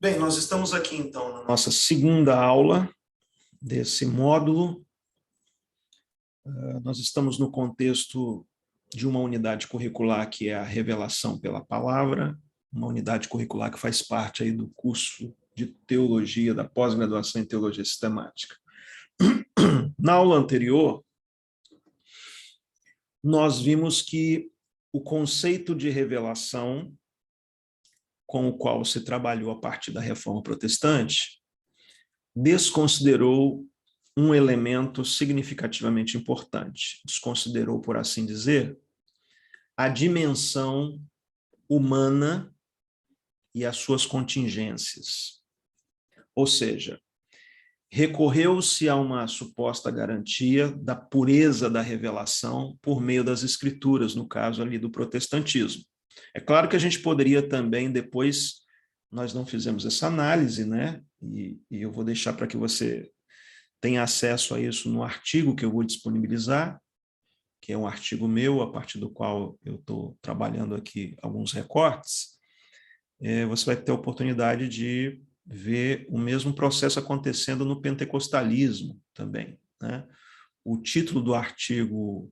Bem, nós estamos aqui então na nossa segunda aula desse módulo. Nós estamos no contexto de uma unidade curricular que é a Revelação pela Palavra, uma unidade curricular que faz parte aí do curso de Teologia, da pós-graduação em Teologia Sistemática. Na aula anterior, nós vimos que o conceito de revelação, com o qual se trabalhou a partir da Reforma Protestante, desconsiderou um elemento significativamente importante. Desconsiderou, por assim dizer, a dimensão humana e as suas contingências. Ou seja, recorreu-se a uma suposta garantia da pureza da revelação por meio das escrituras, no caso ali do protestantismo. É claro que a gente poderia também depois, nós não fizemos essa análise, né? E eu vou deixar para que você tenha acesso a isso no artigo que eu vou disponibilizar, que é um artigo meu, a partir do qual eu estou trabalhando aqui alguns recortes. Você vai ter a oportunidade de ver o mesmo processo acontecendo no pentecostalismo também, né? O título do artigo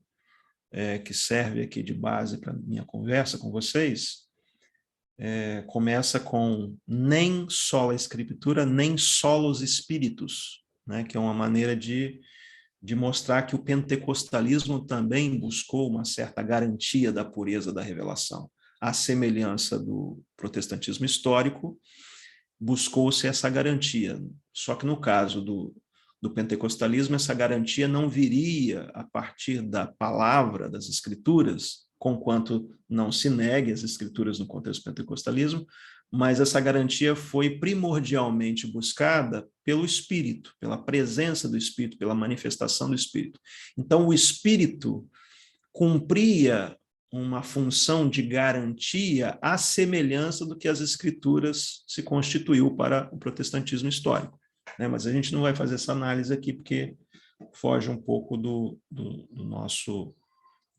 que serve aqui de base para minha conversa com vocês começa com nem sola escritura, nem solos espíritos, né? Que é uma maneira de mostrar que o pentecostalismo também buscou uma certa garantia da pureza da revelação. À semelhança do protestantismo histórico, buscou-se essa garantia. Só que no caso do pentecostalismo, essa garantia não viria a partir da palavra das escrituras, conquanto não se negue as escrituras no contexto do pentecostalismo, mas essa garantia foi primordialmente buscada pelo Espírito, pela presença do Espírito, pela manifestação do Espírito. Então, o Espírito cumpria uma função de garantia à semelhança do que as Escrituras se constituiu para o protestantismo histórico. Mas a gente não vai fazer essa análise aqui, porque foge um pouco do nosso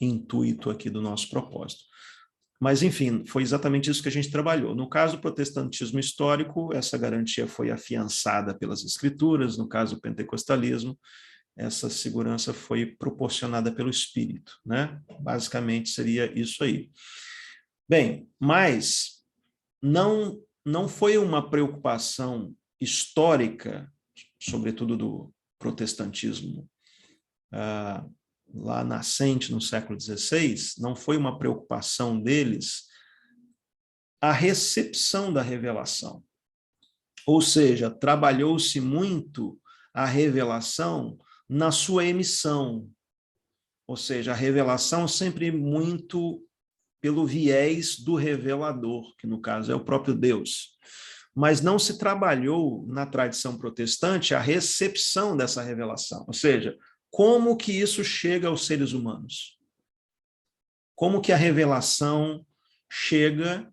intuito aqui, do nosso propósito. Mas, enfim, foi exatamente isso que a gente trabalhou. No caso do protestantismo histórico, essa garantia foi afiançada pelas escrituras. No caso do pentecostalismo, essa segurança foi proporcionada pelo Espírito, né? Basicamente seria isso aí. Bem, mas não foi uma preocupação histórica, sobretudo do protestantismo lá nascente no século XVI, não foi uma preocupação deles a recepção da revelação. Ou seja, trabalhou-se muito a revelação na sua emissão. Ou seja, a revelação sempre muito pelo viés do revelador, que no caso é o próprio Deus. Mas não se trabalhou na tradição protestante a recepção dessa revelação. Ou seja, como que isso chega aos seres humanos? Como que a revelação chega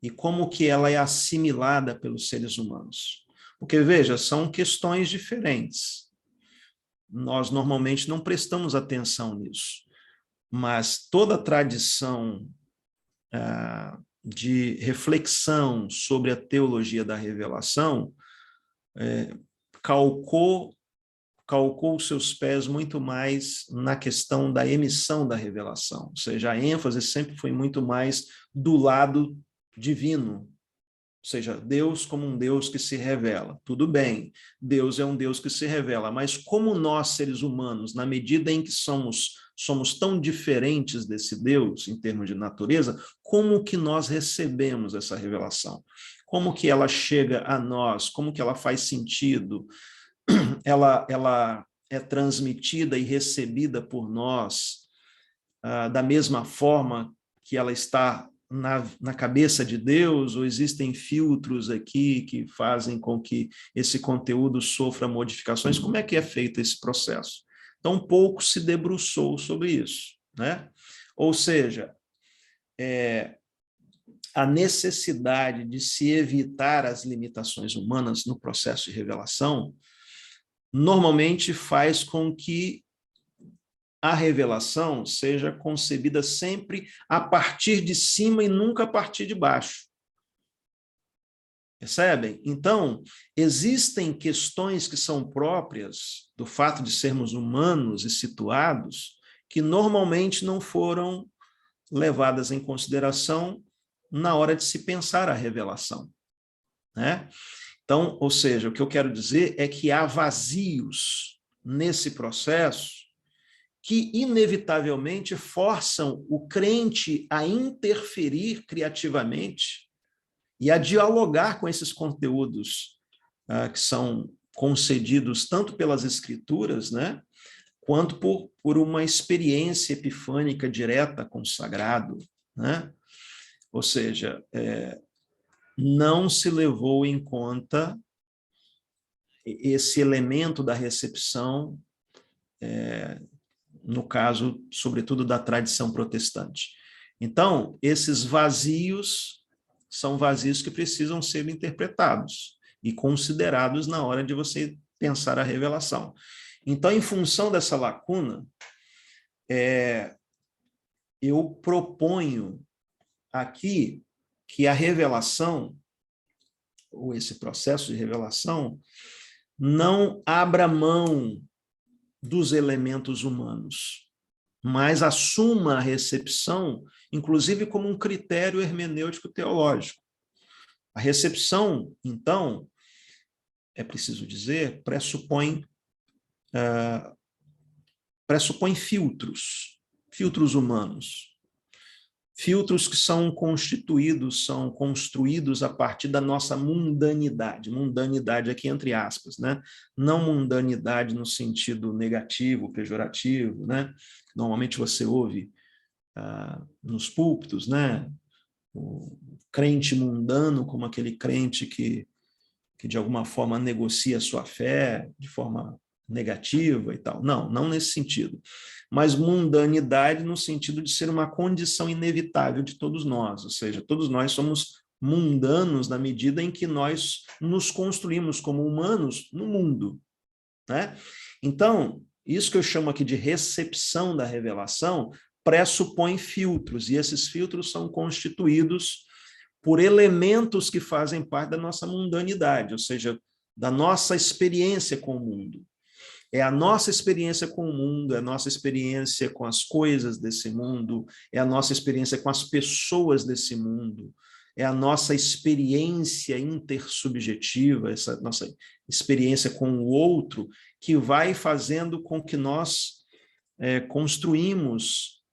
e como que ela é assimilada pelos seres humanos? Porque, veja, são questões diferentes. Nós normalmente não prestamos atenção nisso, mas toda a tradição de reflexão sobre a teologia da revelação calcou seus pés muito mais na questão da emissão da revelação, ou seja, a ênfase sempre foi muito mais do lado divino, ou seja, Deus como um Deus que se revela. Tudo bem, Deus é um Deus que se revela, mas como nós, seres humanos, na medida em que somos tão diferentes desse Deus, em termos de natureza, como que nós recebemos essa revelação? Como que ela chega a nós? Como que ela faz sentido? Ela é transmitida e recebida por nós da mesma forma que ela está na cabeça de Deus, ou existem filtros aqui que fazem com que esse conteúdo sofra modificações? Como é que é feito esse processo? Então, pouco se debruçou sobre isso, né? Ou seja, a necessidade de se evitar as limitações humanas no processo de revelação normalmente faz com que a revelação seja concebida sempre a partir de cima e nunca a partir de baixo. Percebem? Então, existem questões que são próprias do fato de sermos humanos e situados que normalmente não foram levadas em consideração na hora de se pensar a revelação, né? Então, ou seja, o que eu quero dizer é que há vazios nesse processo que inevitavelmente forçam o crente a interferir criativamente e a dialogar com esses conteúdos que são concedidos tanto pelas escrituras, né, quanto por uma experiência epifânica direta com o sagrado, né? Ou seja, não se levou em conta esse elemento da recepção, no caso, sobretudo, da tradição protestante. Então, esses vazios são vazios que precisam ser interpretados e considerados na hora de você pensar a revelação. Então, em função dessa lacuna, eu proponho aqui que a revelação, ou esse processo de revelação, não abra mão dos elementos humanos, mas assuma a recepção, inclusive como um critério hermenêutico teológico. A recepção, então, é preciso dizer, pressupõe filtros humanos, filtros que são construídos a partir da nossa mundanidade aqui entre aspas, né? Não mundanidade no sentido negativo, pejorativo, né? Normalmente você ouve nos púlpitos, né? O crente mundano como aquele crente que de alguma forma negocia a sua fé de forma negativa e tal. Não nesse sentido. Mas mundanidade no sentido de ser uma condição inevitável de todos nós, ou seja, todos nós somos mundanos na medida em que nós nos construímos como humanos no mundo, né? Então, isso que eu chamo aqui de recepção da revelação pressupõe filtros, e esses filtros são constituídos por elementos que fazem parte da nossa mundanidade, ou seja, da nossa experiência com o mundo. É a nossa experiência com o mundo, é a nossa experiência com as coisas desse mundo, é a nossa experiência com as pessoas desse mundo, é a nossa experiência intersubjetiva, essa nossa experiência com o outro, que vai fazendo com que nós construímos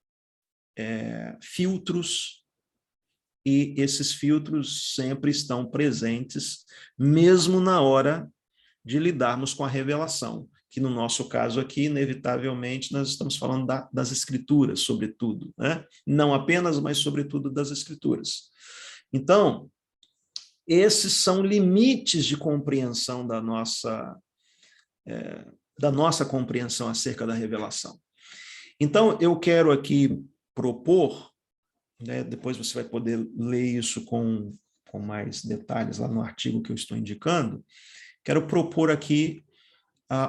filtros, e esses filtros sempre estão presentes, mesmo na hora de lidarmos com a revelação, que no nosso caso aqui, inevitavelmente, nós estamos falando das escrituras, sobretudo, né? Não apenas, mas sobretudo das escrituras. Então, esses são limites de compreensão da nossa compreensão acerca da revelação. Então, eu quero aqui propor, né, depois você vai poder ler isso com mais detalhes lá no artigo que eu estou indicando, quero propor aqui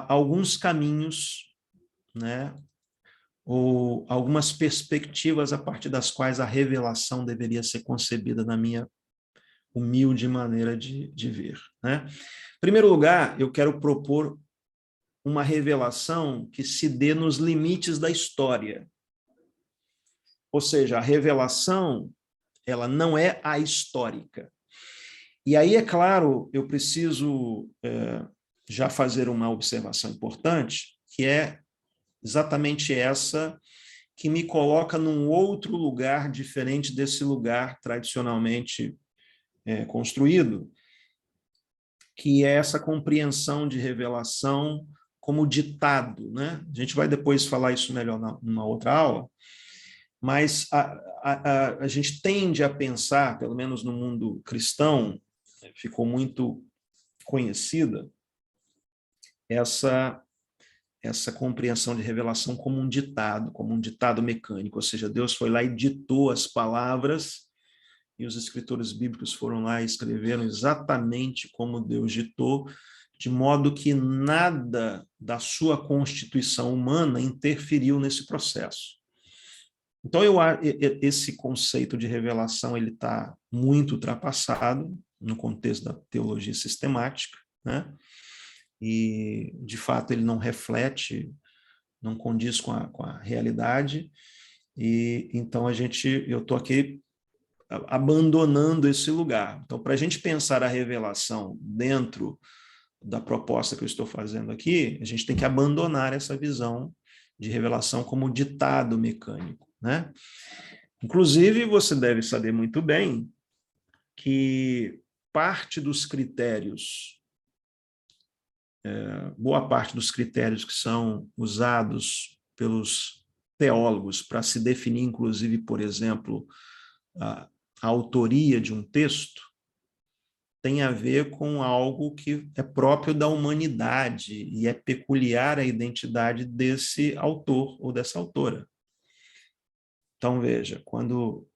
alguns caminhos, né, ou algumas perspectivas a partir das quais a revelação deveria ser concebida na minha humilde maneira de ver, né? Em primeiro lugar, eu quero propor uma revelação que se dê nos limites da história. Ou seja, a revelação, ela não é ahistórica. E aí, é claro, eu preciso já fazer uma observação importante, que é exatamente essa que me coloca num outro lugar diferente desse lugar tradicionalmente construído, que é essa compreensão de revelação como ditado, né? A gente vai depois falar isso melhor numa outra aula, mas a gente tende a pensar, pelo menos no mundo cristão, ficou muito conhecida essa compreensão de revelação como um ditado mecânico, ou seja, Deus foi lá e ditou as palavras, e os escritores bíblicos foram lá e escreveram exatamente como Deus ditou, de modo que nada da sua constituição humana interferiu nesse processo. Então, esse conceito de revelação ele está muito ultrapassado, no contexto da teologia sistemática, né? E, de fato, ele não reflete, não condiz com a realidade, e então eu estou aqui abandonando esse lugar. Então, para a gente pensar a revelação dentro da proposta que eu estou fazendo aqui, a gente tem que abandonar essa visão de revelação como ditado mecânico, né? Inclusive, você deve saber muito bem que parte dos critérios, boa parte dos critérios que são usados pelos teólogos para se definir, inclusive, por exemplo, a autoria de um texto, tem a ver com algo que é próprio da humanidade e é peculiar à identidade desse autor ou dessa autora. Então, veja, quando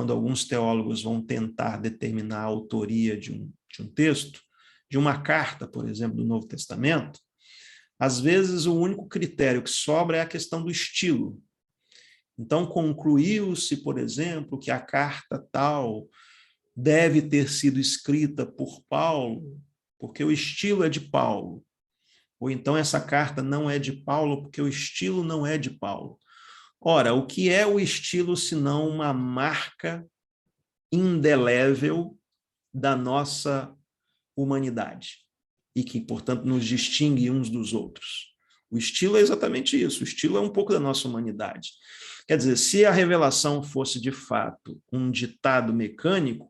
alguns teólogos vão tentar determinar a autoria de um texto, de uma carta, por exemplo, do Novo Testamento, às vezes o único critério que sobra é a questão do estilo. Então, concluiu-se, por exemplo, que a carta tal deve ter sido escrita por Paulo, porque o estilo é de Paulo. Ou então essa carta não é de Paulo, porque o estilo não é de Paulo. Ora, o que é o estilo senão uma marca indelével da nossa humanidade e que, portanto, nos distingue uns dos outros? O estilo é exatamente isso, o estilo é um pouco da nossa humanidade. Quer dizer, se a revelação fosse, de fato, um ditado mecânico,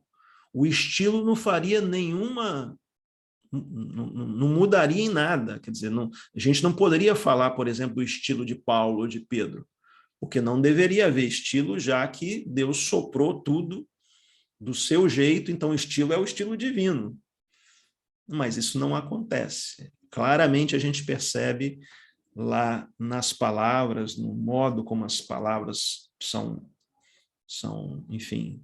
o estilo não faria nenhuma... Não mudaria em nada. Quer dizer, a gente não poderia falar, por exemplo, do estilo de Paulo ou de Pedro, porque não deveria haver estilo, já que Deus soprou tudo do seu jeito, então o estilo é o estilo divino. Mas isso não acontece. Claramente a gente percebe lá nas palavras, no modo como as palavras são enfim,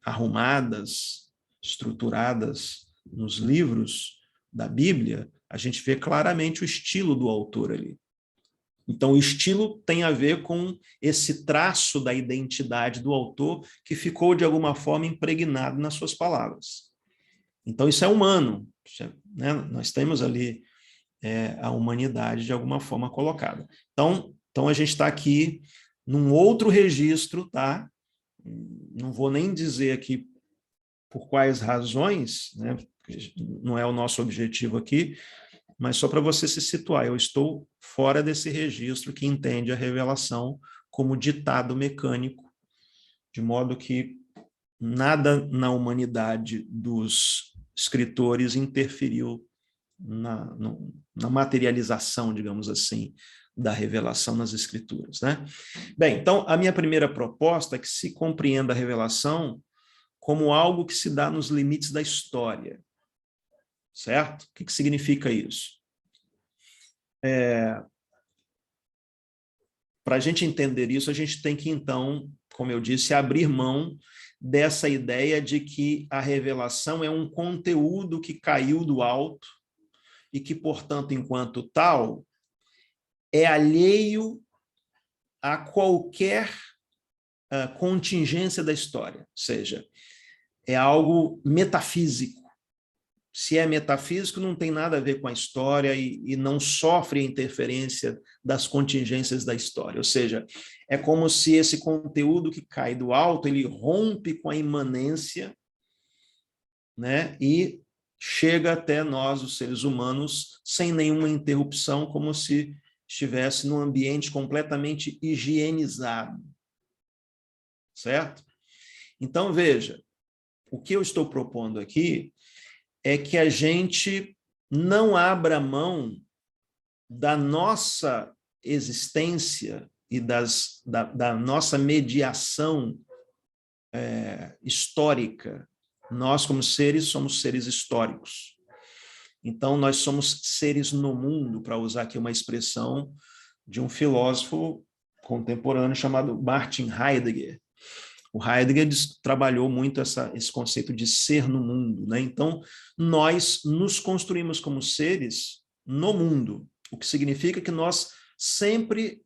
arrumadas, estruturadas nos livros da Bíblia, a gente vê claramente o estilo do autor ali. Então, o estilo tem a ver com esse traço da identidade do autor que ficou, de alguma forma, impregnado nas suas palavras. Então, isso é humano, né? Nós temos ali a humanidade, de alguma forma, colocada. Então a gente está aqui num outro registro, tá? Não vou nem dizer aqui por quais razões, né? Não é o nosso objetivo aqui, mas só para você se situar, eu estou fora desse registro que entende a revelação como ditado mecânico, de modo que nada na humanidade dos escritores interferiu na materialização, digamos assim, da revelação nas escrituras, né? Bem, então, a minha primeira proposta é que se compreenda a revelação como algo que se dá nos limites da história, certo? O que significa isso? Para a gente entender isso, a gente tem que, então, como eu disse, abrir mão dessa ideia de que a revelação é um conteúdo que caiu do alto e que, portanto, enquanto tal, é alheio a qualquer contingência da história, ou seja, é algo metafísico. Se é metafísico, não tem nada a ver com a história e não sofre a interferência das contingências da história. Ou seja, é como se esse conteúdo que cai do alto, ele rompe com a imanência, né, e chega até nós, os seres humanos, sem nenhuma interrupção, como se estivesse num ambiente completamente higienizado. Certo? Então, veja, o que eu estou propondo aqui é que a gente não abra mão da nossa existência e da nossa mediação histórica. Nós, como seres, somos seres históricos. Então, nós somos seres no mundo, para usar aqui uma expressão de um filósofo contemporâneo chamado Martin Heidegger. O Heidegger trabalhou muito esse conceito de ser no mundo, né? Então, nós nos construímos como seres no mundo, o que significa que nós sempre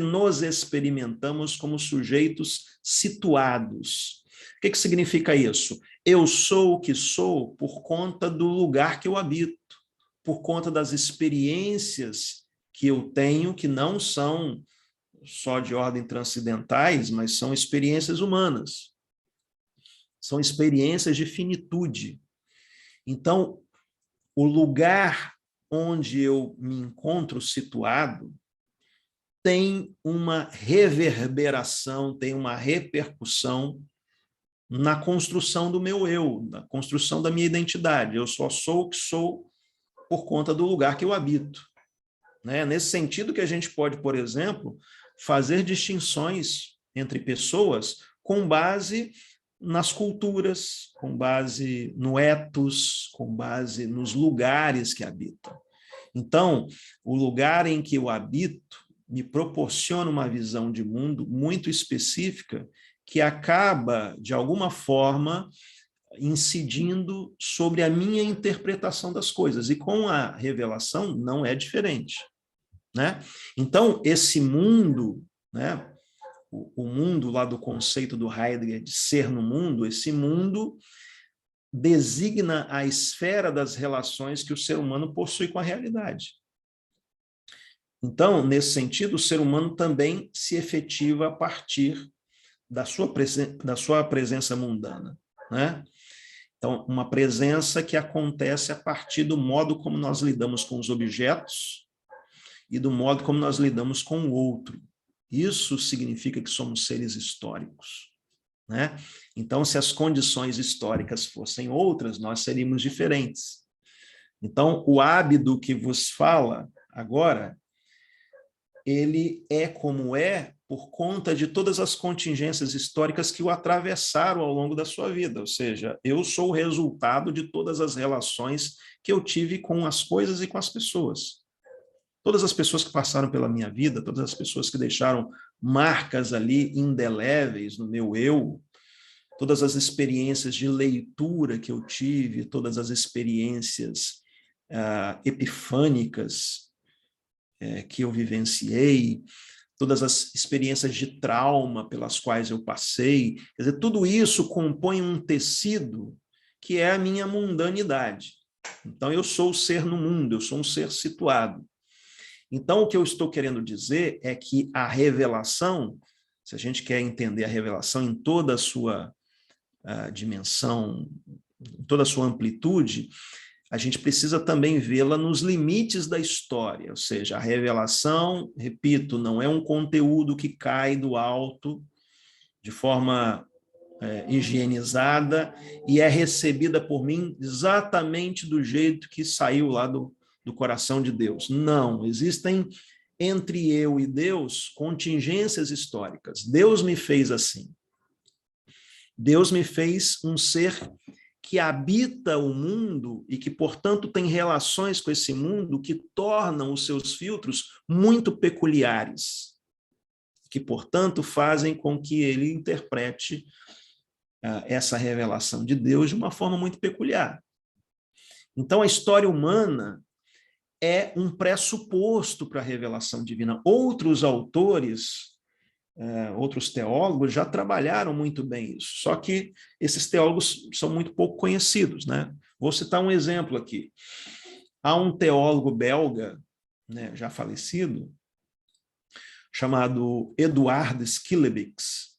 nos experimentamos como sujeitos situados. que significa isso? Eu sou o que sou por conta do lugar que eu habito, por conta das experiências que eu tenho, que não são só de ordem transcendentais, mas são experiências humanas. São experiências de finitude. Então, o lugar onde eu me encontro situado tem uma reverberação, tem uma repercussão na construção do meu eu, na construção da minha identidade. Eu só sou o que sou por conta do lugar que eu habito. Né? Nesse sentido que a gente pode, por exemplo, fazer distinções entre pessoas com base nas culturas, com base no ethos, com base nos lugares que habitam. Então, o lugar em que eu habito me proporciona uma visão de mundo muito específica que acaba, de alguma forma, incidindo sobre a minha interpretação das coisas. E com a revelação não é diferente. Né? Então, esse mundo, né, o mundo lá do conceito do Heidegger de ser no mundo, esse mundo designa a esfera das relações que o ser humano possui com a realidade. Então, nesse sentido, o ser humano também se efetiva a partir da sua presença mundana, né? Então, uma presença que acontece a partir do modo como nós lidamos com os objetos e do modo como nós lidamos com o outro. Isso significa que somos seres históricos, né? Então, se as condições históricas fossem outras, nós seríamos diferentes. Então, o Ábido que vos fala agora, ele é como é por conta de todas as contingências históricas que o atravessaram ao longo da sua vida. Ou seja, eu sou o resultado de todas as relações que eu tive com as coisas e com as pessoas. Todas as pessoas que passaram pela minha vida, todas as pessoas que deixaram marcas ali indeléveis no meu eu, todas as experiências de leitura que eu tive, todas as experiências epifânicas que eu vivenciei, todas as experiências de trauma pelas quais eu passei, quer dizer, tudo isso compõe um tecido que é a minha mundanidade. Então, eu sou o ser no mundo, eu sou um ser situado. Então, o que eu estou querendo dizer é que a revelação, se a gente quer entender a revelação em toda a sua dimensão, em toda a sua amplitude, a gente precisa também vê-la nos limites da história, ou seja, a revelação, repito, não é um conteúdo que cai do alto de forma higienizada e é recebida por mim exatamente do jeito que saiu lá do coração de Deus. Não, existem entre eu e Deus contingências históricas. Deus me fez assim. Deus me fez um ser que habita o mundo e que, portanto, tem relações com esse mundo que tornam os seus filtros muito peculiares, que, portanto, fazem com que ele interprete essa revelação de Deus de uma forma muito peculiar. Então, a história humana é um pressuposto para a revelação divina. Outros autores, outros teólogos já trabalharam muito bem isso, só que esses teólogos são muito pouco conhecidos, né? Vou citar um exemplo aqui. Há um teólogo belga, né, já falecido, chamado Eduard Schillebeeckx,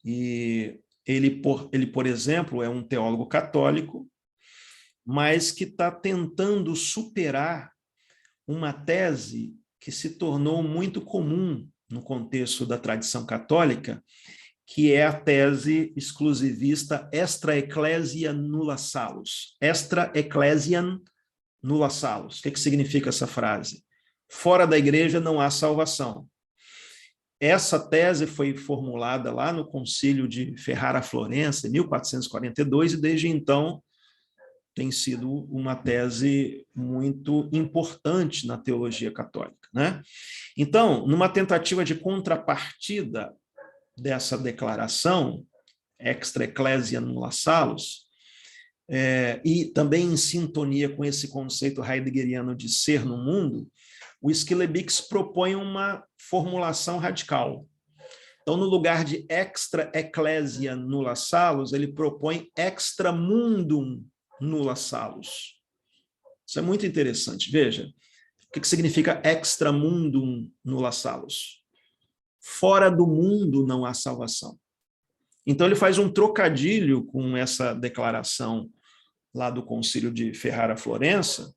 e ele, por exemplo, é um teólogo católico, mas que está tentando superar uma tese que se tornou muito comum no contexto da tradição católica, que é a tese exclusivista extra ecclesia nulla salus. Extra ecclesiam nulla salus. O que significa essa frase? Fora da igreja não há salvação. Essa tese foi formulada lá no Concílio de Ferrara-Florença, em 1442, e desde então tem sido uma tese muito importante na teologia católica, né? Então, numa tentativa de contrapartida dessa declaração, extra ecclesia nulla salus, e também em sintonia com esse conceito heideggeriano de ser no mundo, o Schillebeeckx propõe uma formulação radical. Então, no lugar de extra ecclesia nulla salus, ele propõe extra mundum nulla salus. Isso é muito interessante. Veja, o que significa extra mundum nulla salus? Fora do mundo não há salvação. Então, ele faz um trocadilho com essa declaração lá do Concílio de Ferrara-Florença,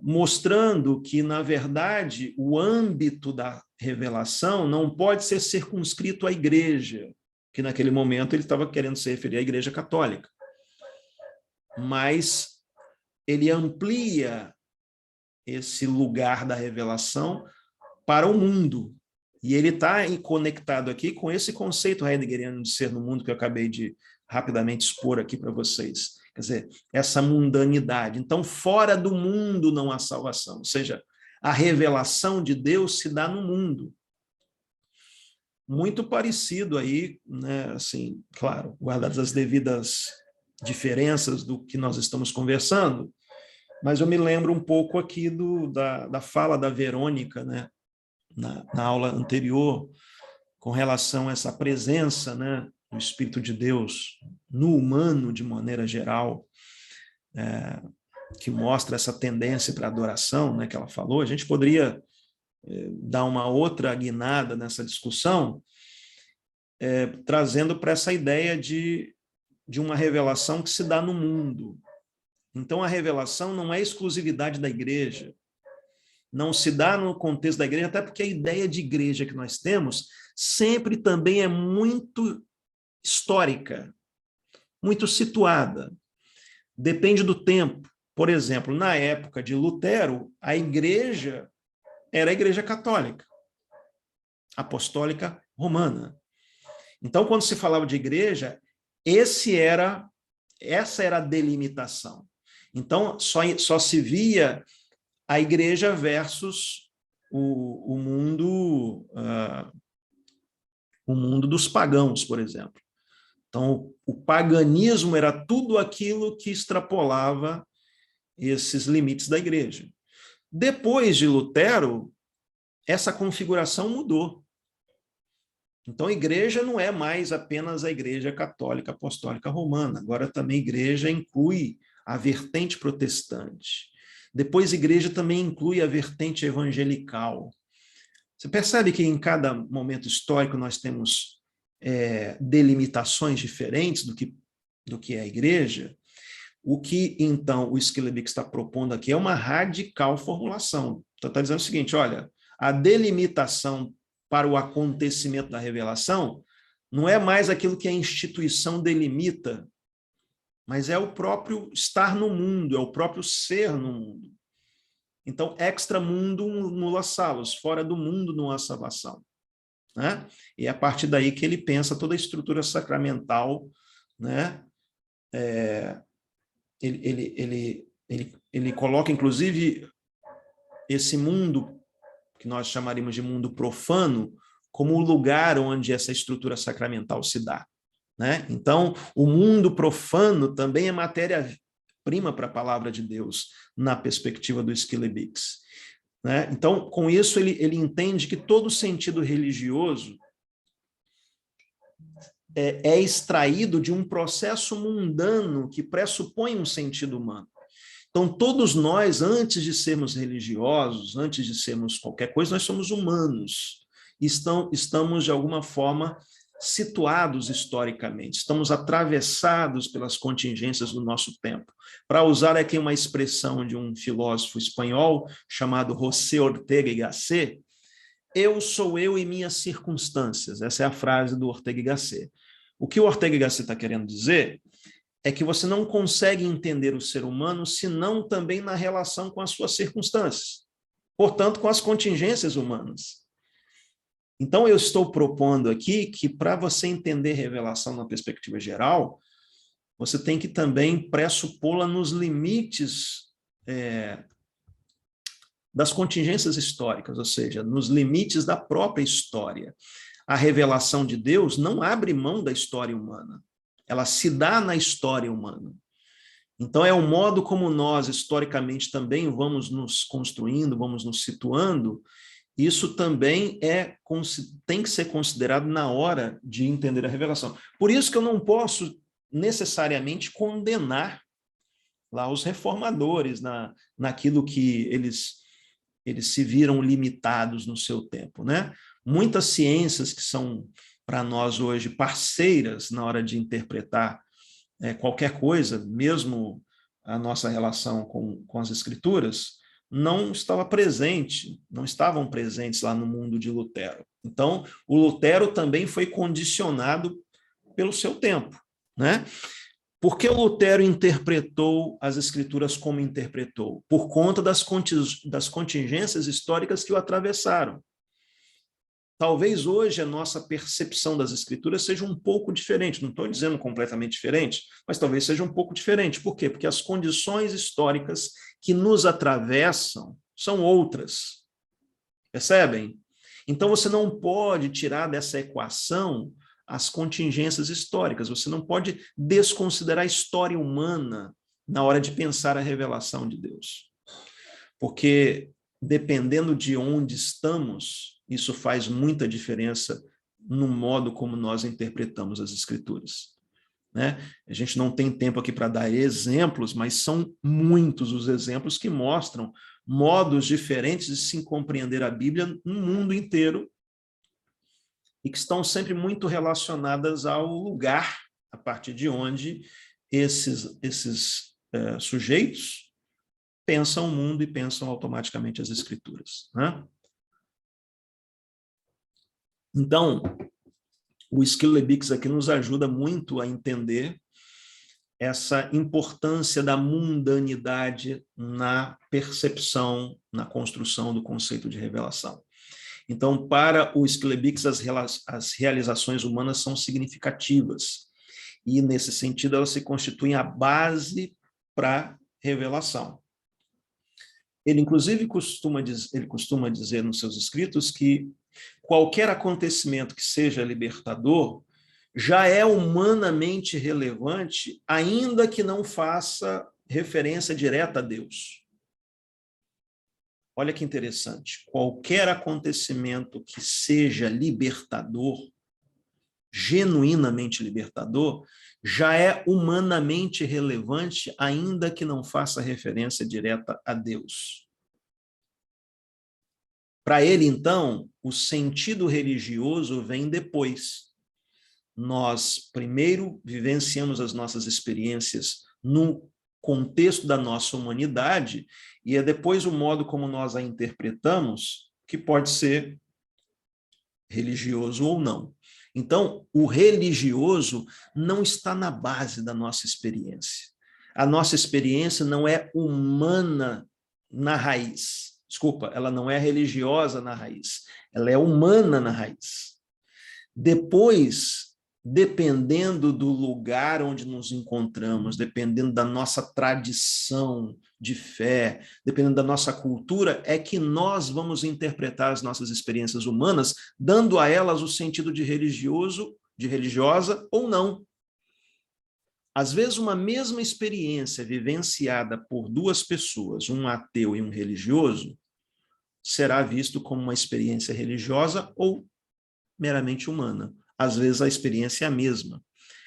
mostrando que, na verdade, o âmbito da revelação não pode ser circunscrito à igreja, que naquele momento ele estava querendo se referir à Igreja Católica. Mas ele amplia esse lugar da revelação para o mundo. E ele está conectado aqui com esse conceito heideggeriano de ser no mundo que eu acabei de rapidamente expor aqui para vocês. Quer dizer, essa mundanidade. Então, fora do mundo não há salvação. Ou seja, a revelação de Deus se dá no mundo. Muito parecido aí, né, assim, claro, guardadas as devidas diferenças do que nós estamos conversando, mas eu me lembro um pouco aqui da fala da Verônica, né, na aula anterior, com relação a essa presença, né, do Espírito de Deus no humano, de maneira geral, que mostra essa tendência para a adoração, né, que ela falou. A gente poderia dar uma outra guinada nessa discussão, trazendo para essa ideia de uma revelação que se dá no mundo. Então, a revelação não é exclusividade da igreja, não se dá no contexto da igreja, até porque a ideia de igreja que nós temos sempre também é muito histórica, muito situada. Depende do tempo. Por exemplo, na época de Lutero, a igreja era a Igreja Católica, Apostólica Romana. Então, quando se falava de igreja, essa era a delimitação. Então, só se via a igreja versus o mundo dos pagãos, por exemplo. Então, o paganismo era tudo aquilo que extrapolava esses limites da igreja. Depois de Lutero, essa configuração mudou. Então, a igreja não é mais apenas a Igreja Católica Apostólica Romana, agora também a igreja inclui a vertente protestante. Depois, a igreja também inclui a vertente evangelical. Você percebe que em cada momento histórico nós temos delimitações diferentes do que é a igreja? O que, então, o Schillebeeck está propondo aqui é uma radical formulação. Então, está dizendo o seguinte, olha, a delimitação para o acontecimento da revelação não é mais aquilo que a instituição delimita, mas é o próprio estar no mundo, é o próprio ser no mundo. Então, extra mundum nulla salus, fora do mundo não há salvação. Né? E é a partir daí que ele pensa toda a estrutura sacramental, né? Ele coloca, inclusive, esse mundo, que nós chamaríamos de mundo profano, como o lugar onde essa estrutura sacramental se dá. Né? Então, o mundo profano também é matéria-prima para a palavra de Deus, na perspectiva do Schillebeeck. Né? Então, com isso, ele entende que todo sentido religioso é extraído de um processo mundano que pressupõe um sentido humano. Então, todos nós, antes de sermos religiosos, antes de sermos qualquer coisa, nós somos humanos. Estamos, de alguma forma, situados historicamente, estamos atravessados pelas contingências do nosso tempo. Para usar aqui uma expressão de um filósofo espanhol chamado José Ortega y Gasset, eu sou eu e minhas circunstâncias. Essa é a frase do Ortega y Gasset. O que o Ortega y Gasset está querendo dizer é que você não consegue entender o ser humano senão também na relação com as suas circunstâncias, portanto, com as contingências humanas. Então, eu estou propondo aqui que, para você entender revelação na perspectiva geral, você tem que também pressupô-la nos limites das contingências históricas, ou seja, nos limites da própria história. A revelação de Deus não abre mão da história humana, ela se dá na história humana. Então, é o modo como nós, historicamente, também vamos nos construindo, vamos nos situando, isso também tem que ser considerado na hora de entender a revelação. Por isso que eu não posso necessariamente condenar lá os reformadores naquilo que eles se viram limitados no seu tempo, né? Muitas ciências que são para nós hoje parceiras na hora de interpretar qualquer coisa, mesmo a nossa relação com as escrituras, não estavam presentes lá no mundo de Lutero. Então, o Lutero também foi condicionado pelo seu tempo, né? Por que o Lutero interpretou as escrituras como interpretou? Por conta das contingências históricas que o atravessaram. Talvez hoje a nossa percepção das escrituras seja um pouco diferente, não estou dizendo completamente diferente, mas talvez seja um pouco diferente. Por quê? Porque as condições históricas que nos atravessam são outras. Percebem? Então você não pode tirar dessa equação as contingências históricas, você não pode desconsiderar a história humana na hora de pensar a revelação de Deus. Porque dependendo de onde estamos, isso faz muita diferença no modo como nós interpretamos as escrituras, né? A gente não tem tempo aqui para dar exemplos, mas são muitos os exemplos que mostram modos diferentes de se compreender a Bíblia no mundo inteiro e que estão sempre muito relacionadas ao lugar a partir de onde esses sujeitos pensam o mundo e pensam automaticamente as escrituras, né? Então, o Schillebeeckx aqui nos ajuda muito a entender essa importância da mundanidade na percepção, na construção do conceito de revelação. Então, para o Schillebeeckx, as realizações humanas são significativas, e, nesse sentido, elas se constituem a base para a revelação. Ele, inclusive, costuma dizer nos seus escritos que qualquer acontecimento que seja libertador já é humanamente relevante, ainda que não faça referência direta a Deus. Olha que interessante. Qualquer acontecimento que seja libertador, genuinamente libertador, já é humanamente relevante, ainda que não faça referência direta a Deus. Para ele, então, o sentido religioso vem depois. Nós, primeiro, vivenciamos as nossas experiências no contexto da nossa humanidade, e é depois o modo como nós a interpretamos que pode ser religioso ou não. Então, o religioso não está na base da nossa experiência. A nossa experiência não é humana na raiz. Desculpa, ela não é religiosa na raiz. Ela é humana na raiz. Depois, dependendo do lugar onde nos encontramos, dependendo da nossa tradição de fé, dependendo da nossa cultura, é que nós vamos interpretar as nossas experiências humanas, dando a elas o sentido de religioso, de religiosa ou não. Às vezes, uma mesma experiência vivenciada por duas pessoas, um ateu e um religioso, será visto como uma experiência religiosa ou meramente humana. Às vezes, a experiência é a mesma.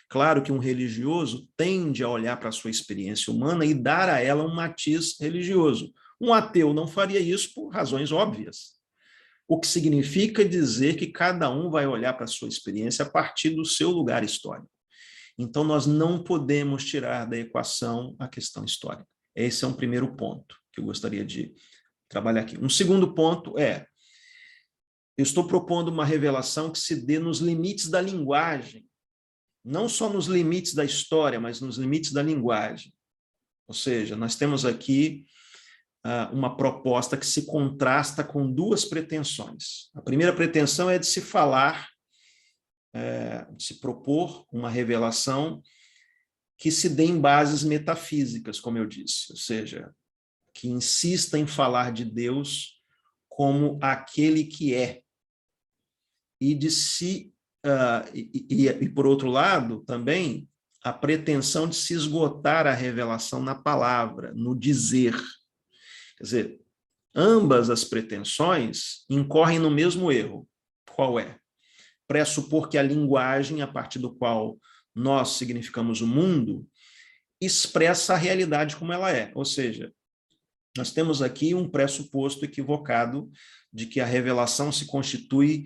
Claro que um religioso tende a olhar para a sua experiência humana e dar a ela um matiz religioso. Um ateu não faria isso por razões óbvias. O que significa dizer que cada um vai olhar para a sua experiência a partir do seu lugar histórico. Então, nós não podemos tirar da equação a questão histórica. Esse é um primeiro ponto que eu gostaria de trabalhar aqui. Um segundo ponto é: eu estou propondo uma revelação que se dê nos limites da linguagem, não só nos limites da história, mas nos limites da linguagem. Ou seja, nós temos aqui uma proposta que se contrasta com duas pretensões. A primeira pretensão é de se falar, de se propor uma revelação que se dê em bases metafísicas, como eu disse, ou seja, que insista em falar de Deus como aquele que é. E de si, e por outro lado, também, a pretensão de se esgotar a revelação na palavra, no dizer. Quer dizer, Ambas as pretensões incorrem no mesmo erro. Qual é? Pressupor que a linguagem, a partir do qual nós significamos o mundo, expressa a realidade como ela é. Ou seja, nós temos aqui um pressuposto equivocado de que a revelação se constitui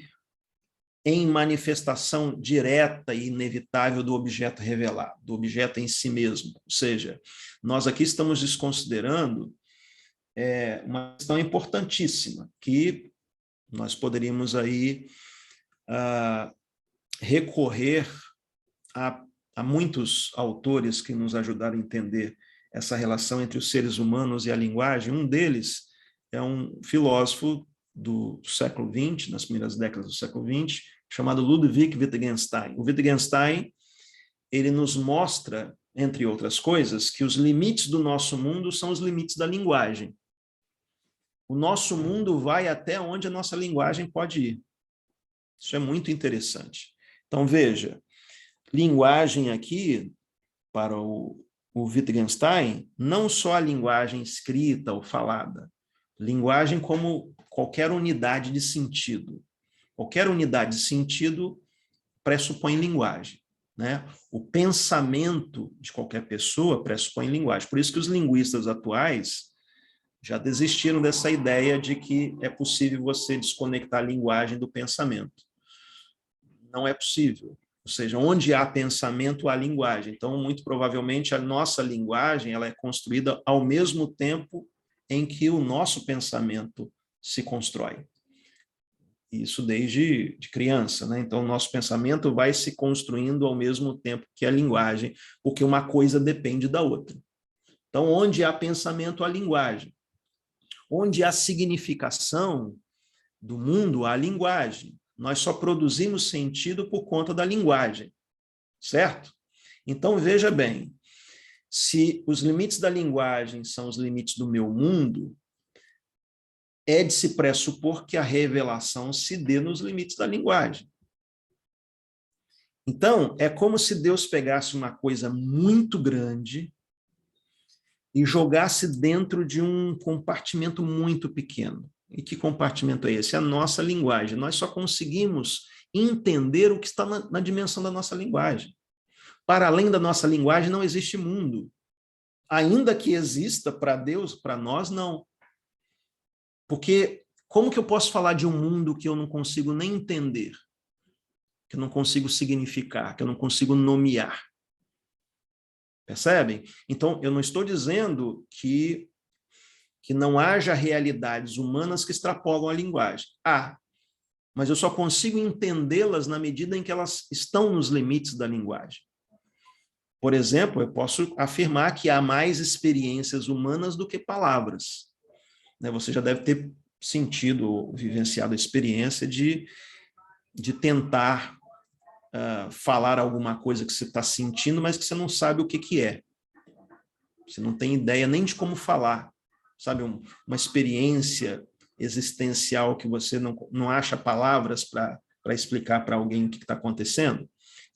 em manifestação direta e inevitável do objeto revelado, do objeto em si mesmo. Ou seja, nós aqui estamos desconsiderando uma questão importantíssima, que nós poderíamos aí recorrer a muitos autores que nos ajudaram a entender essa relação entre os seres humanos e a linguagem. Um deles é um filósofo do século XX, nas primeiras décadas do século XX, chamado Ludwig Wittgenstein. O Wittgenstein, ele nos mostra, entre outras coisas, que os limites do nosso mundo são os limites da linguagem. O nosso mundo vai até onde a nossa linguagem pode ir. Isso é muito interessante. Então, veja, linguagem aqui, para o Wittgenstein, não só a linguagem escrita ou falada, linguagem como qualquer unidade de sentido. Qualquer unidade de sentido pressupõe linguagem, né? O pensamento de qualquer pessoa pressupõe linguagem. Por isso que os linguistas atuais já desistiram dessa ideia de que é possível você desconectar a linguagem do pensamento. Não é possível. Ou seja, onde há pensamento, há linguagem. Então, muito provavelmente, a nossa linguagem ela é construída ao mesmo tempo em que o nosso pensamento se constrói. Isso desde de criança, né? Então, o nosso pensamento vai se construindo ao mesmo tempo que a linguagem, porque uma coisa depende da outra. Então, onde há pensamento, há linguagem. Onde há significação do mundo, há linguagem. Nós só produzimos sentido por conta da linguagem, certo? Então, veja bem, se os limites da linguagem são os limites do meu mundo, é de se pressupor que a revelação se dê nos limites da linguagem. Então, é como se Deus pegasse uma coisa muito grande e jogasse dentro de um compartimento muito pequeno. E que compartimento é esse? A nossa linguagem. Nós só conseguimos entender o que está na dimensão da nossa linguagem. Para além da nossa linguagem não existe mundo. Ainda que exista para Deus, para nós não. Porque como que eu posso falar de um mundo que eu não consigo nem entender? Que eu não consigo significar, que eu não consigo nomear? Percebem? Então, eu não estou dizendo que não haja realidades humanas que extrapolam a linguagem. Há, mas eu só consigo entendê-las na medida em que elas estão nos limites da linguagem. Por exemplo, eu posso afirmar que há mais experiências humanas do que palavras. Você já deve ter sentido, vivenciado a experiência de tentar falar alguma coisa que você está sentindo, mas que você não sabe o que é. Você não tem ideia nem de como falar. Sabe, uma experiência existencial que você não acha palavras para explicar para alguém o que está acontecendo.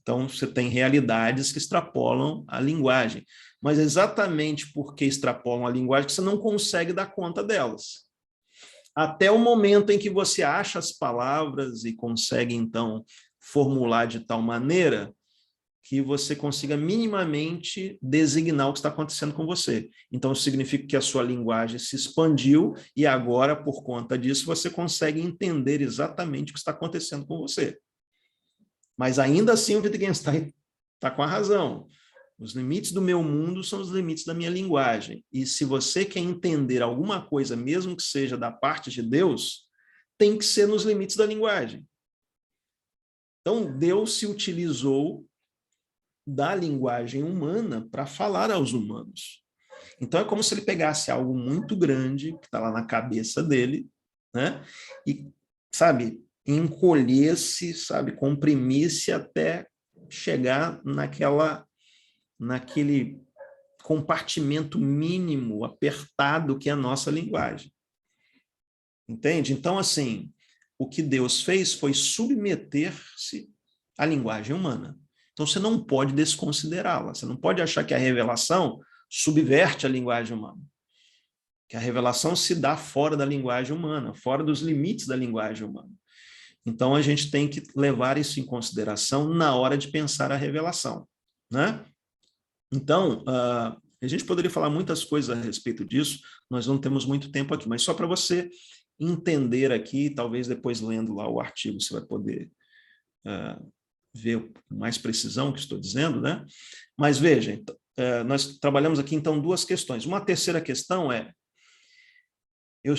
Então, você tem realidades que extrapolam a linguagem. Mas exatamente porque extrapolam a linguagem que você não consegue dar conta delas. Até o momento em que você acha as palavras e consegue, então, formular de tal maneira que você consiga minimamente designar o que está acontecendo com você. Então, isso significa que a sua linguagem se expandiu e agora, por conta disso, você consegue entender exatamente o que está acontecendo com você. Mas ainda assim, o Wittgenstein está com a razão. Os limites do meu mundo são os limites da minha linguagem. E se você quer entender alguma coisa, mesmo que seja da parte de Deus, tem que ser nos limites da linguagem. Então, Deus se utilizou da linguagem humana para falar aos humanos. Então, é como se ele pegasse algo muito grande, que está lá na cabeça dele, né? E, sabe, encolhesse, sabe, comprimisse até chegar naquele compartimento mínimo, apertado, que é a nossa linguagem. Entende? Então, assim, o que Deus fez foi submeter-se à linguagem humana. Então, você não pode desconsiderá-la. Você não pode achar que a revelação subverte a linguagem humana. que a revelação se dá fora da linguagem humana, fora dos limites da linguagem humana. Então, a gente tem que levar isso em consideração na hora de pensar a revelação, né? Então, a gente poderia falar muitas coisas a respeito disso, nós não temos muito tempo aqui, mas só para você entender aqui, talvez depois lendo lá o artigo você vai poder ver com mais precisão o que estou dizendo, né? Mas veja, nós trabalhamos aqui então duas questões. Uma terceira questão é, eu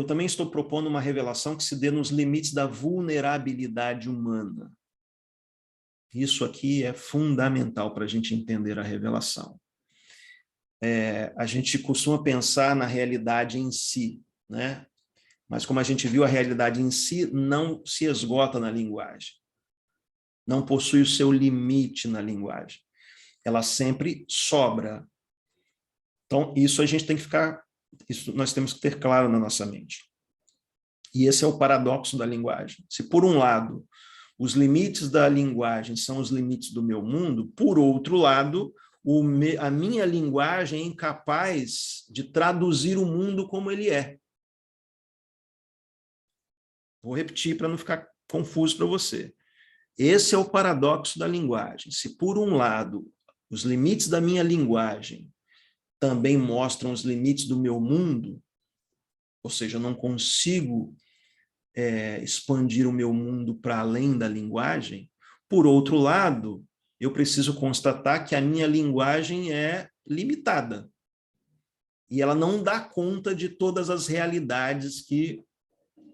também estou propondo uma revelação que se dê nos limites da vulnerabilidade humana. Isso aqui é fundamental para a gente entender a revelação. A gente costuma pensar na realidade em si, né? Mas como a gente viu, a realidade em si não se esgota na linguagem. Não possui o seu limite na linguagem. Ela sempre sobra. Então, isso a gente tem que ficar, isso nós temos que ter claro na nossa mente. E esse é o paradoxo da linguagem. Se, por um lado, os limites da linguagem são os limites do meu mundo, por outro lado, a minha linguagem é incapaz de traduzir o mundo como ele é. Vou repetir para não ficar confuso para você. Esse é o paradoxo da linguagem. Se, por um lado, os limites da minha linguagem também mostram os limites do meu mundo, ou seja, eu não consigo expandir o meu mundo para além da linguagem, por outro lado, eu preciso constatar que a minha linguagem é limitada. E ela não dá conta de todas as realidades que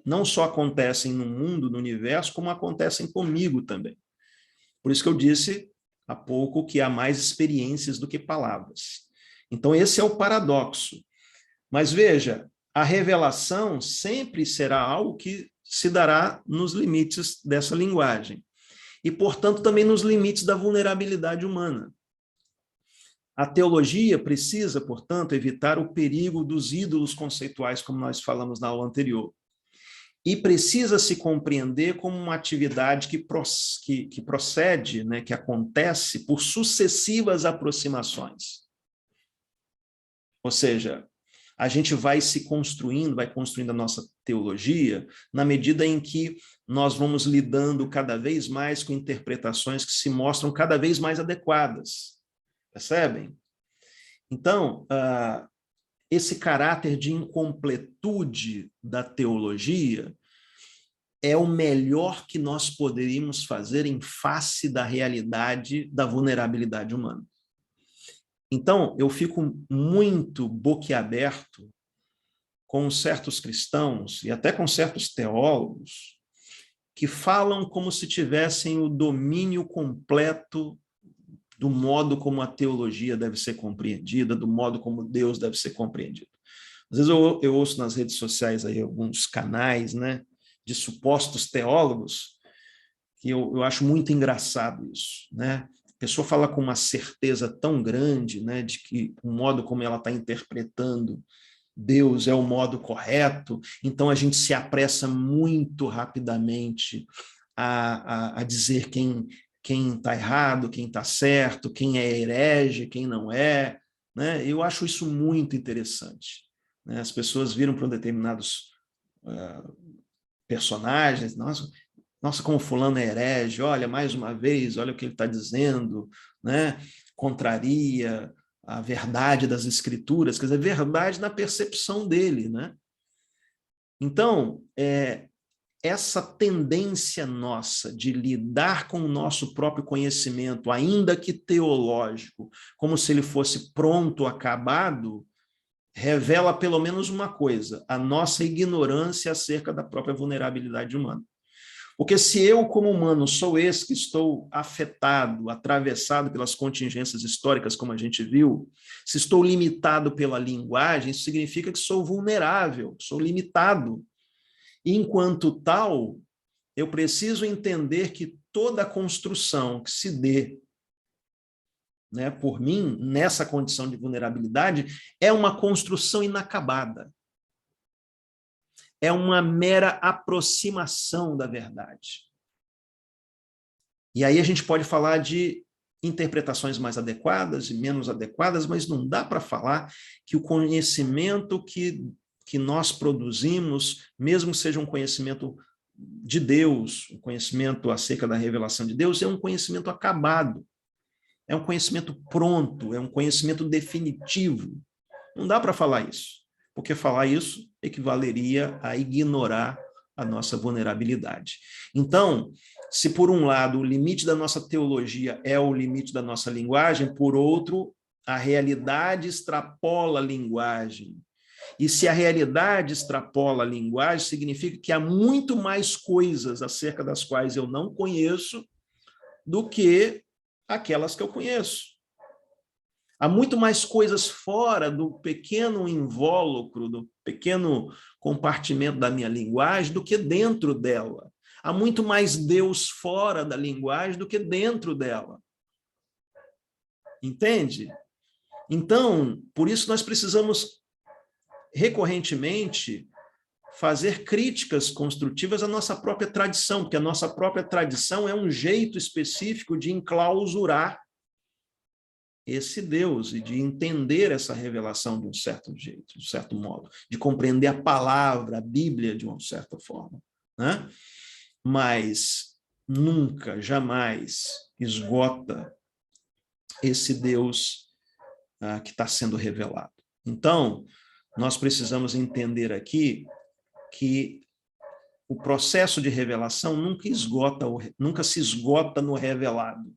não só acontecem no mundo, no universo, como acontecem comigo também. Por isso que eu disse há pouco que há mais experiências do que palavras. Então, esse é o paradoxo. Mas veja, a revelação sempre será algo que se dará nos limites dessa linguagem. E, portanto, também nos limites da vulnerabilidade humana. A teologia precisa, portanto, evitar o perigo dos ídolos conceituais, como nós falamos na aula anterior. E precisa se compreender como uma atividade que procede, né, que acontece por sucessivas aproximações. Ou seja, a gente vai construindo a nossa teologia na medida em que nós vamos lidando cada vez mais com interpretações que se mostram cada vez mais adequadas. Percebem? Então, esse caráter de incompletude da teologia é o melhor que nós poderíamos fazer em face da realidade da vulnerabilidade humana. Então, eu fico muito boquiaberto com certos cristãos e até com certos teólogos que falam como se tivessem o domínio completo do modo como a teologia deve ser compreendida, do modo como Deus deve ser compreendido. Às vezes eu ouço nas redes sociais aí alguns canais, né, de supostos teólogos, que eu acho muito engraçado isso, né? A pessoa fala com uma certeza tão grande, né, de que o modo como ela está interpretando Deus é o modo correto, então a gente se apressa muito rapidamente a dizer quem está errado, quem está certo, quem é herege, quem não é, né? Eu acho isso muito interessante, né? As pessoas viram para determinados personagens, nossa, como fulano é herege, olha, mais uma vez, olha o que ele está dizendo, né? Contraria a verdade das escrituras, quer dizer, verdade na percepção dele, né? Então, essa tendência nossa de lidar com o nosso próprio conhecimento, ainda que teológico, como se ele fosse pronto, acabado, revela pelo menos uma coisa, a nossa ignorância acerca da própria vulnerabilidade humana. Porque se eu, como humano, sou esse que estou afetado, atravessado pelas contingências históricas, como a gente viu, se estou limitado pela linguagem, isso significa que sou vulnerável, sou limitado. E, enquanto tal, eu preciso entender que toda a construção que se dê, né, por mim, nessa condição de vulnerabilidade, é uma construção inacabada. É uma mera aproximação da verdade. E aí a gente pode falar de interpretações mais adequadas e menos adequadas, mas não dá para falar que o conhecimento que nós produzimos, mesmo seja um conhecimento de Deus, um conhecimento acerca da revelação de Deus, é um conhecimento acabado, é um conhecimento pronto, é um conhecimento definitivo. Não dá para falar isso, porque falar isso equivaleria a ignorar a nossa vulnerabilidade. Então, se por um lado o limite da nossa teologia é o limite da nossa linguagem, por outro, a realidade extrapola a linguagem. E se a realidade extrapola a linguagem, significa que há muito mais coisas acerca das quais eu não conheço do que aquelas que eu conheço. Há muito mais coisas fora do pequeno invólucro, do pequeno compartimento da minha linguagem do que dentro dela. Há muito mais Deus fora da linguagem do que dentro dela. Entende? Então, por isso nós precisamos recorrentemente fazer críticas construtivas à nossa própria tradição, porque a nossa própria tradição é um jeito específico de enclausurar esse Deus e de entender essa revelação de um certo jeito, de um certo modo, de compreender a palavra, a Bíblia de uma certa forma, né? Mas nunca, jamais esgota esse Deus que está sendo revelado. Então, nós precisamos entender aqui que o processo de revelação nunca se esgota no revelado.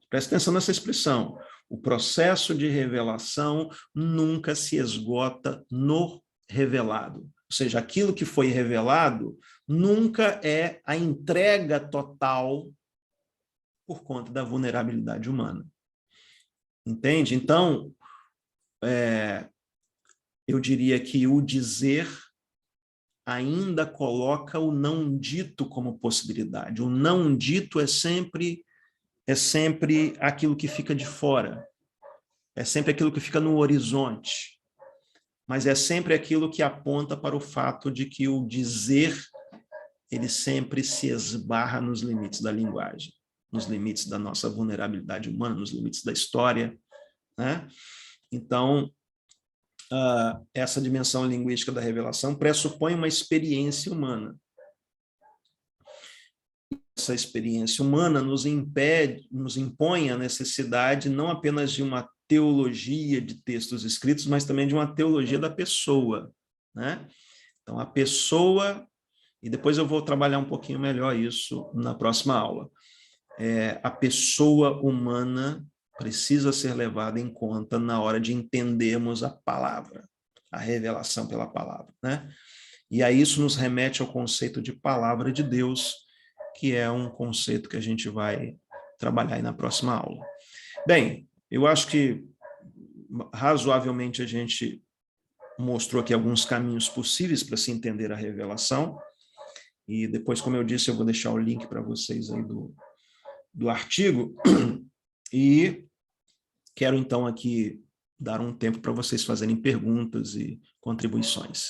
Presta atenção nessa expressão. O processo de revelação nunca se esgota no revelado. Ou seja, aquilo que foi revelado nunca é a entrega total por conta da vulnerabilidade humana. Entende? Então, eu diria que o dizer ainda coloca o não dito como possibilidade. O não dito é sempre aquilo que fica de fora, é sempre aquilo que fica no horizonte, mas é sempre aquilo que aponta para o fato de que o dizer, ele sempre se esbarra nos limites da linguagem, nos limites da nossa vulnerabilidade humana, nos limites da história, né? Então, essa dimensão linguística da revelação pressupõe uma experiência humana. Essa experiência humana nos impõe a necessidade não apenas de uma teologia de textos escritos, mas também de uma teologia da pessoa, né? Então, a pessoa, e depois eu vou trabalhar um pouquinho melhor isso na próxima aula, a pessoa humana precisa ser levada em conta na hora de entendermos a palavra, a revelação pela palavra, né? E aí isso nos remete ao conceito de palavra de Deus, que é um conceito que a gente vai trabalhar aí na próxima aula. Bem, eu acho que razoavelmente a gente mostrou aqui alguns caminhos possíveis para se entender a revelação, e depois, como eu disse, eu vou deixar o link para vocês aí do artigo, e quero então aqui dar um tempo para vocês fazerem perguntas e contribuições.